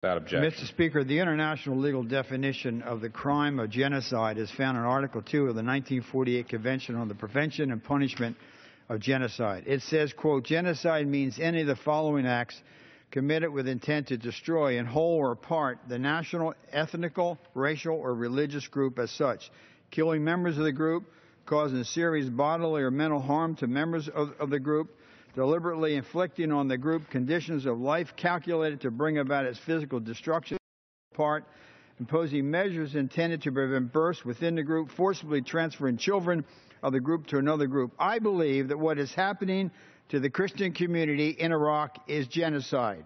Without objection. Mr. Speaker, the international legal definition of the crime of genocide is found in Article 2 of the 1948 Convention on the Prevention and Punishment of Genocide. It says, quote, genocide means any of the following acts committed with intent to destroy in whole or part the national, ethnical, racial, or religious group as such, killing members of the group, causing serious bodily or mental harm to members of the group, deliberately inflicting on the group conditions of life calculated to bring about its physical destruction, part, imposing measures intended to prevent births within the group, forcibly transferring children of the group to another group. I believe that what is happening to the Christian community in Iraq is genocide.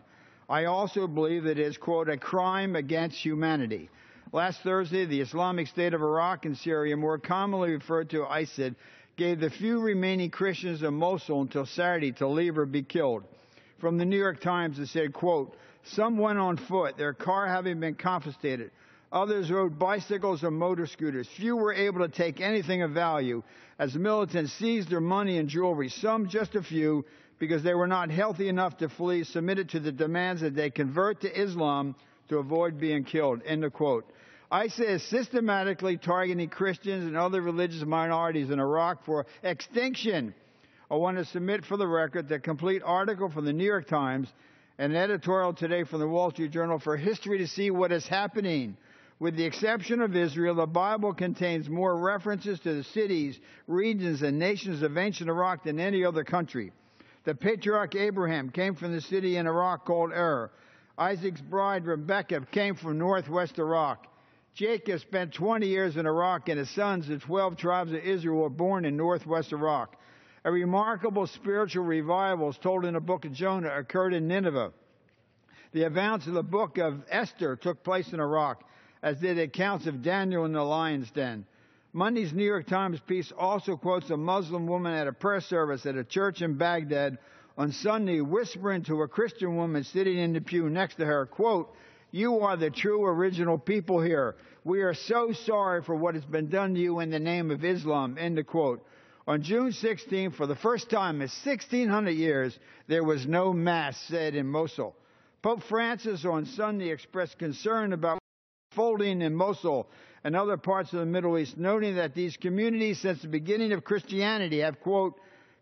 I also believe that it is, quote, a crime against humanity. Last Thursday, the Islamic State of Iraq and Syria, more commonly referred to as ISIL, gave the few remaining Christians of Mosul until Saturday to leave or be killed. From the New York Times, it said, quote, some went on foot, their car having been confiscated. Others rode bicycles or motor scooters. Few were able to take anything of value as the militants seized their money and jewelry. Some, just a few, because they were not healthy enough to flee, submitted to the demands that they convert to Islam to avoid being killed, end of quote. ISIL is systematically targeting Christians and other religious minorities in Iraq for extinction. I want to submit for the record the complete article from the New York Times and an editorial today from the Wall Street Journal for history to see what is happening. With the exception of Israel, the Bible contains more references to the cities, regions, and nations of ancient Iraq than any other country. The patriarch Abraham came from the city in Iraq called Ur. Isaac's bride Rebekah came from northwest Iraq. Jacob spent 20 years in Iraq, and his sons, the 12 tribes of Israel, were born in northwest Iraq. A remarkable spiritual revival, as told in the book of Jonah, occurred in Nineveh. The events of the book of Esther took place in Iraq, as did accounts of Daniel in the lion's den. Monday's New York Times piece also quotes a Muslim woman at a prayer service at a church in Baghdad on Sunday, whispering to a Christian woman sitting in the pew next to her, quote, you are the true original people here. We are so sorry for what has been done to you in the name of Islam, end of quote. On June 16, for the first time in 1,600 years, there was no mass said in Mosul. Pope Francis on Sunday expressed concern about unfolding in Mosul and other parts of the Middle East, noting that these communities since the beginning of Christianity have, quote,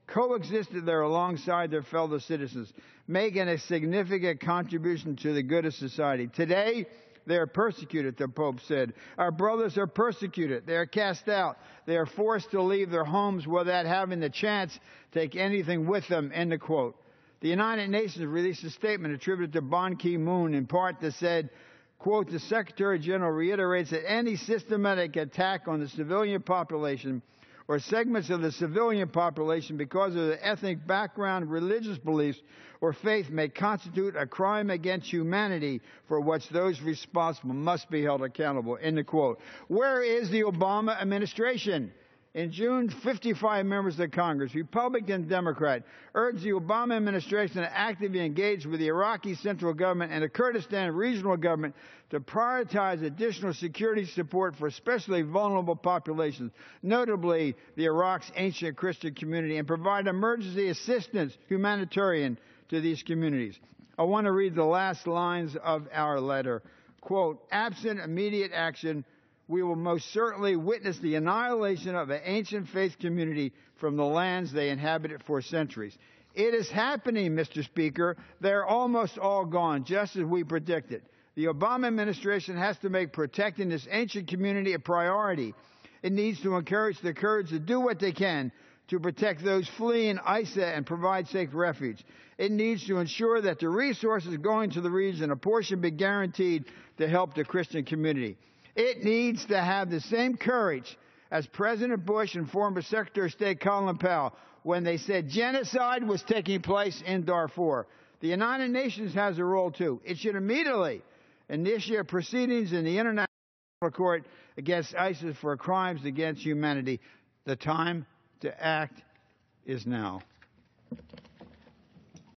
coexisted there alongside their fellow citizens, making a significant contribution to the good of society. Today, they are persecuted, the Pope said. Our brothers are persecuted. They are cast out. They are forced to leave their homes without having the chance to take anything with them, end of quote. The United Nations released a statement attributed to Ban Ki-moon in part that said, quote, the Secretary General reiterates that any systematic attack on the civilian population or segments of the civilian population because of their ethnic background, religious beliefs, or faith may constitute a crime against humanity for which those responsible must be held accountable, end of quote. Where is the Obama administration? In June, 55 members of Congress, Republican and Democrat, urged the Obama administration to actively engage with the Iraqi central government and the Kurdistan regional government to prioritize additional security support for especially vulnerable populations, notably the Iraq's ancient Christian community, and provide emergency assistance, humanitarian, to these communities. I want to read the last lines of our letter. Quote, absent immediate action, we will most certainly witness the annihilation of an ancient faith community from the lands they inhabited for centuries. It is happening, Mr. Speaker. They're almost all gone, just as we predicted. The Obama administration has to make protecting this ancient community a priority. It needs to encourage the Kurds to do what they can to protect those fleeing ISIL and provide safe refuge. It needs to ensure that the resources going to the region, a portion be guaranteed to help the Christian community. It needs to have the same courage as President Bush and former Secretary of State Colin Powell when they said genocide was taking place in Darfur. The United Nations has a role too. It should immediately initiate proceedings in the International Court against ISIS for crimes against humanity. The time to act is now.